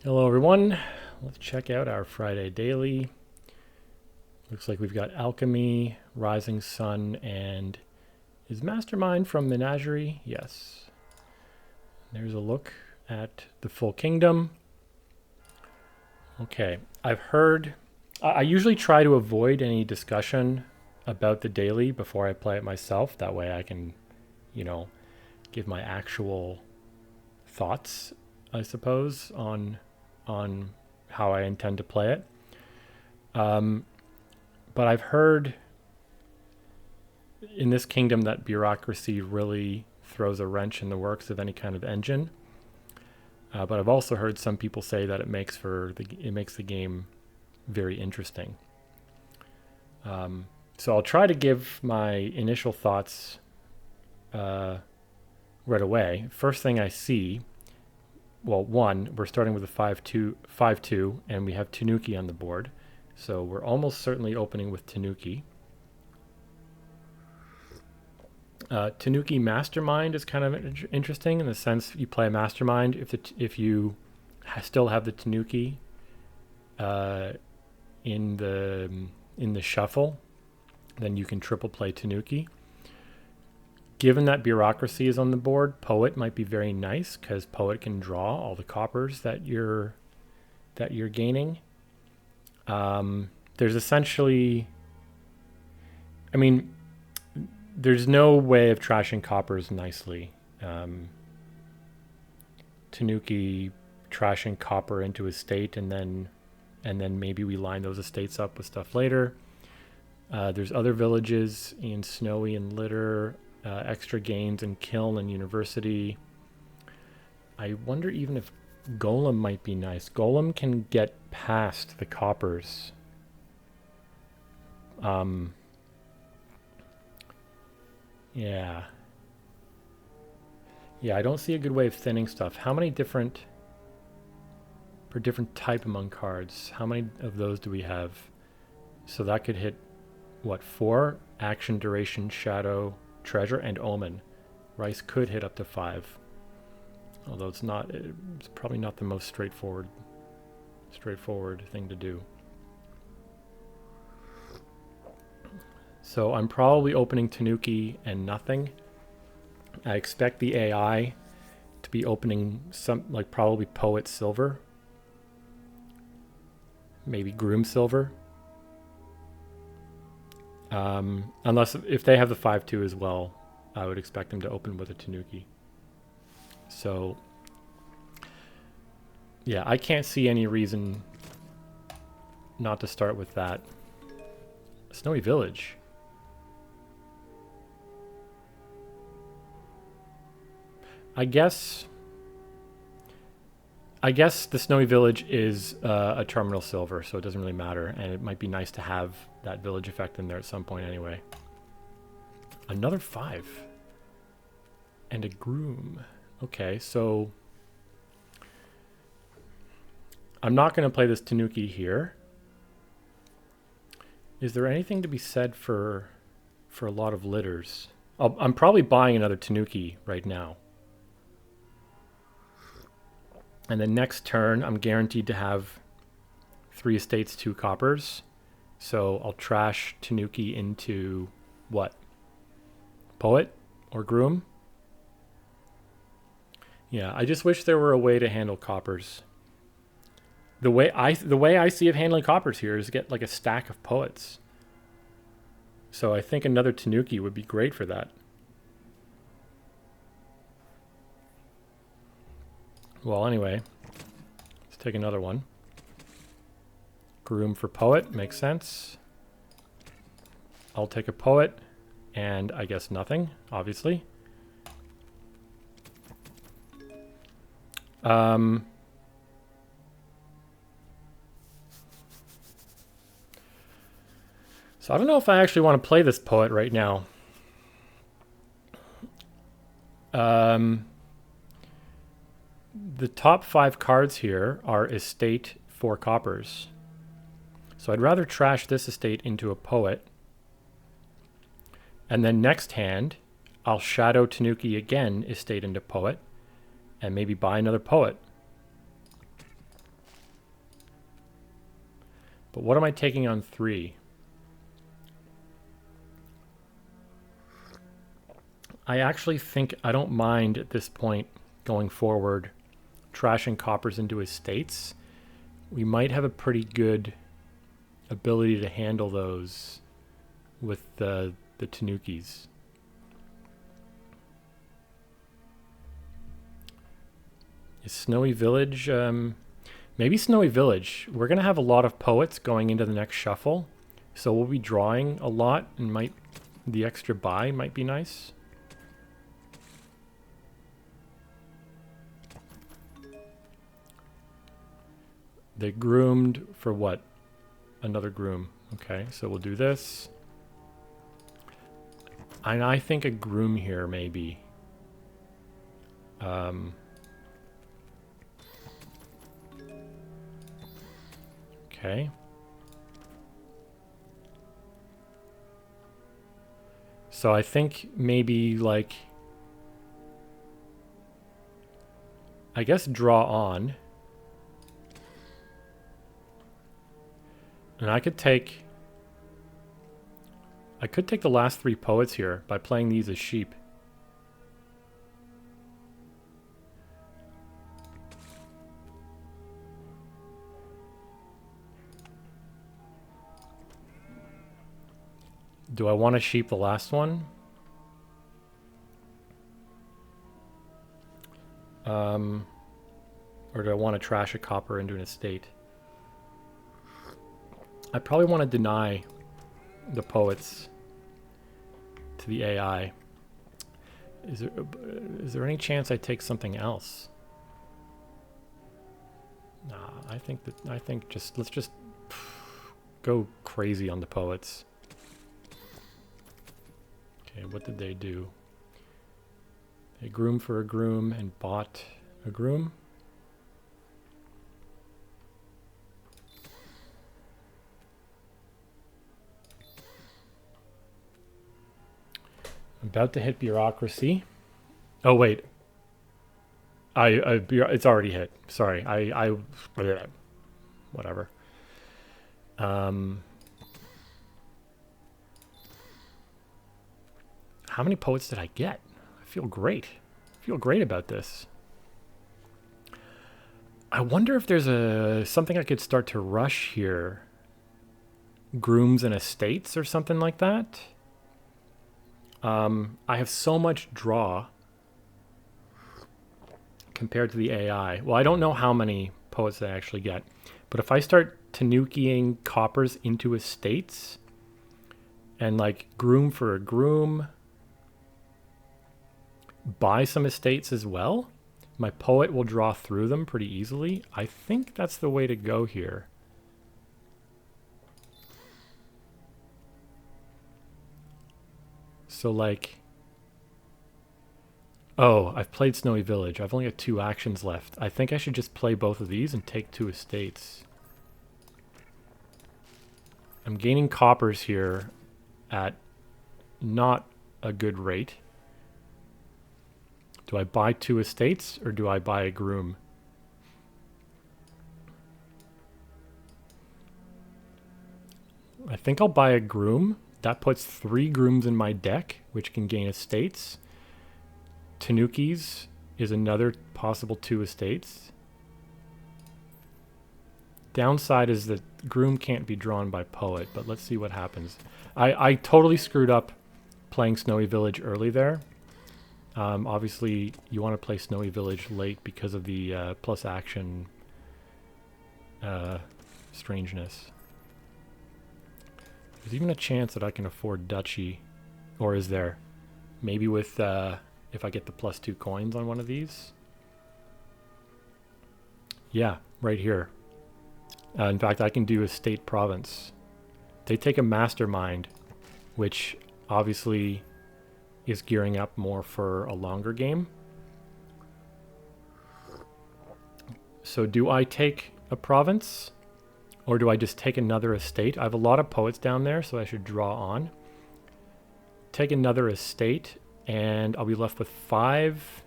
Hello, everyone. Let's check out our Friday daily. Looks like we've got Alchemy, Rising Sun, and is Mastermind from Menagerie? Yes. There's a look at the full kingdom. Okay, I've heard. I usually try to avoid any discussion about the daily before I play it myself. That way I can, you know, give my actual thoughts, I suppose, on how I intend to play it. But I've heard in this kingdom that bureaucracy really throws a wrench in the works of any kind of engine. But I've also heard some people say that it makes the game very interesting. So I'll try to give my initial thoughts right away. First thing I see, well, one, we're starting with a 5-2, and we have Tanuki on the board. So we're almost certainly opening with Tanuki. Tanuki Mastermind is kind of interesting in the sense you play a Mastermind if you still have the Tanuki in the shuffle, then you can triple play Tanuki. Given that bureaucracy is on the board, Poet might be very nice because Poet can draw all the coppers that you're gaining. There's essentially, I mean, there's no way of trashing coppers nicely. Tanuki trashing copper into his state, and then maybe we line those estates up with stuff later. There's other villages in Snowy and Litter, extra gains in Kiln and University. I wonder even if Golem might be nice. Golem can get past the coppers. Yeah. Yeah, I don't see a good way of thinning stuff. How many different, per different type among cards, how many of those do we have? So that could hit, what, 4? Action, duration, shadow, treasure, and omen. Rice could hit up to 5. Although it's probably not the most straightforward thing to do. So I'm probably opening Tanuki and nothing. I expect the AI to be opening some, like probably Poet Silver. Maybe Groom Silver. Unless if they have the 5-2 as well, I would expect them to open with a Tanuki. So, yeah, I can't see any reason not to start with that. Snowy Village. I guess the Snowy Village is a terminal silver, so it doesn't really matter, and it might be nice to have that village effect in there at some point anyway. Another 5. And a Groom. Okay, so I'm not going to play this Tanuki here. Is there anything to be said for a lot of litters? I'm probably buying another Tanuki right now. And the next turn, I'm guaranteed to have 3 estates, 2 coppers. So I'll trash Tanuki into what? Poet or Groom? Yeah, I just wish there were a way to handle coppers. The way I see of handling coppers here is get like a stack of poets. So I think another Tanuki would be great for that. Well, anyway, let's take another one. Groom for Poet, makes sense. I'll take a Poet, and I guess nothing, obviously. So I don't know if I actually want to play this Poet right now. The top 5 cards here are estate 4 coppers. So I'd rather trash this estate into a Poet. And then next hand, I'll shadow Tanuki again, estate into Poet, and maybe buy another Poet. But what am I taking on 3? I actually think I don't mind at this point going forward trashing coppers into estates. We might have a pretty good ability to handle those with the Tanukis. Is Snowy Village? Maybe Snowy Village. We're going to have a lot of poets going into the next shuffle, so we'll be drawing a lot, and the extra buy might be nice. They groomed for what? Another groom. Okay, so we'll do this. And I think a groom here, maybe. Okay. So I think maybe like, I guess draw on. And I could take the last 3 poets here by playing these as sheep. Do I want to sheep the last one? Or do I want to trash a copper into an estate? I probably want to deny the poets to the AI. Is there any chance I take something else? Nah, I think let's just go crazy on the poets. Okay, what did they do? They groomed for a groom and bought a groom. About to hit bureaucracy. Oh wait, it's already hit. Sorry, whatever. How many poets did I get? I feel great. I feel great about this. I wonder if there's something I could start to rush here. Grooms and estates or something like that. I have so much draw compared to the AI. Well, I don't know how many poets I actually get, but if I start Tanukiing coppers into estates and like groom for a groom, buy some estates as well, my poet will draw through them pretty easily. I think that's the way to go here. So like, oh, I've played Snowy Village. I've only got 2 actions left. I think I should just play both of these and take 2 estates. I'm gaining coppers here at not a good rate. Do I buy 2 estates or do I buy a groom? I think I'll buy a groom. That puts 3 grooms in my deck, which can gain estates. Tanukis is another possible 2 estates. Downside is that groom can't be drawn by poet, but let's see what happens. I totally screwed up playing Snowy Village early there. Obviously, you want to play Snowy Village late because of the plus action strangeness. There's even a chance that I can afford Duchy. Or is there? Maybe with, if I get the +2 coins on one of these. Yeah, right here. In fact, I can do a state province. They take a mastermind, which obviously is gearing up more for a longer game. So do I take a province? Or do I just take another estate? I have a lot of poets down there, so I should draw on. Take another estate, and I'll be left with 5.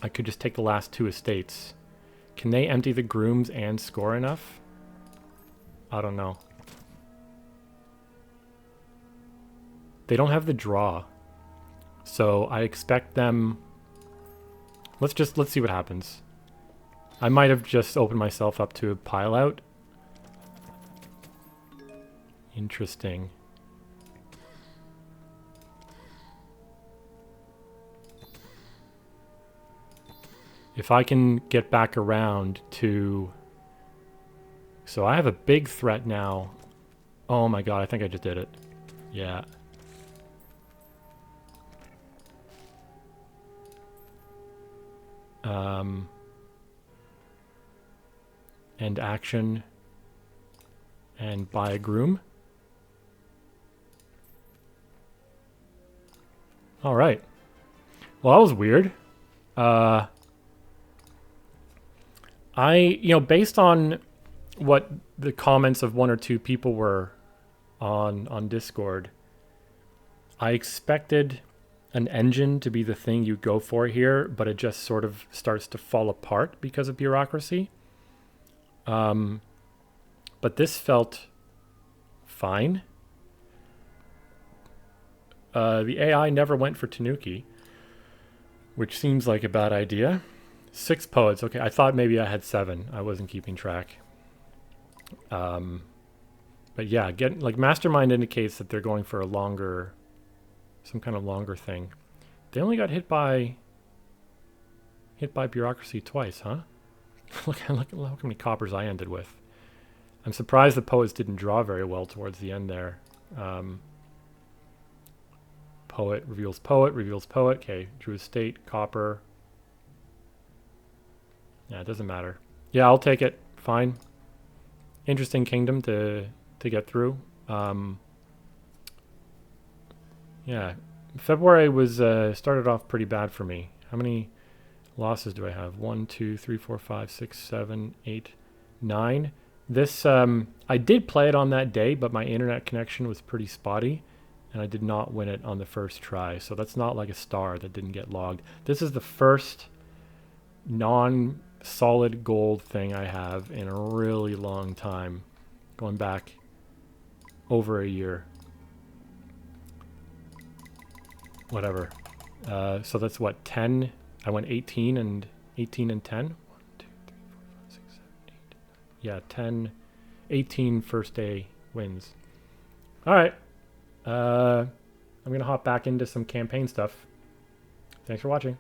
I could just take the last 2 estates. Can they empty the grooms and score enough? I don't know. They don't have the draw. So I expect them... Let's see what happens. I might have just opened myself up to a pile out. Interesting. If I can get back around to... So I have a big threat now. Oh my god, I think I just did it. Yeah. End action. And buy a groom. Alright. Well, that was weird. Based on what the comments of one or two people were on Discord, I expected an engine to be the thing you go for here, but it just sort of starts to fall apart because of bureaucracy. But this felt fine. The AI never went for Tanuki, which seems like a bad idea. 6 poets. Okay, I thought maybe I had 7. I wasn't keeping track. But yeah, Mastermind indicates that they're going for some kind of longer thing. They only got hit by bureaucracy twice, huh? look how many coppers I ended with. I'm surprised the poets didn't draw very well towards the end there. Poet reveals poet, reveals poet. Okay, drew estate, copper. Yeah, it doesn't matter. Yeah, I'll take it. Fine. Interesting kingdom to get through. Yeah, February was started off pretty bad for me. How many losses do I have? 1, 2, 3, 4, 5, 6, 7, 8, 9. This I did play it on that day, but my internet connection was pretty spotty, and I did not win it on the first try. So that's not like a star that didn't get logged. This is the first non-solid gold thing I have in a really long time, going back over a year. Whatever. So that's what, 10? I went 18 and 10? 1, 2, 3, 4, 5, 6, 7, 8, 9. Yeah, 10, 18 first day wins. All right. I'm going to hop back into some campaign stuff. Thanks for watching.